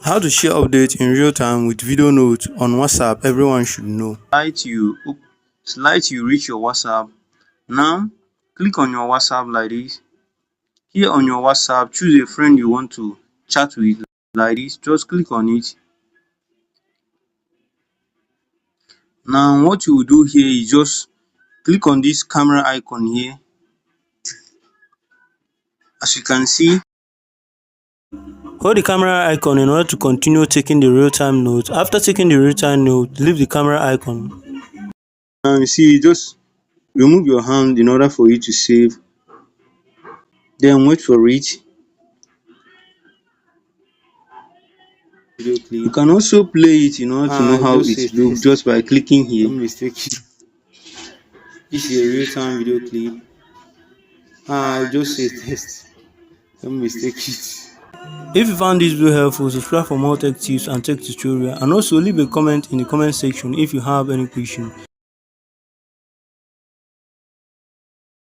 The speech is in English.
How to share updates in real time with video notes on WhatsApp everyone should know. Slide you reach your WhatsApp. Now click on your WhatsApp like this. Here on your WhatsApp, choose a friend you want to chat with like this. Just click on it. Now what you will do here is just click on this camera icon here. As you can see, hold the camera icon in order to continue taking the real-time note. After taking the real-time note, leave the camera icon. Now you see, just remove your hand in order for you to save. Then wait for it. You can also play it in order to know how it looks just by clicking here. Don't mistake it. This is a real-time video clip. I just say test. Don't mistake it. If you found this video helpful, subscribe for more tech tips and tech tutorials, and also leave a comment in the comment section if you have any question.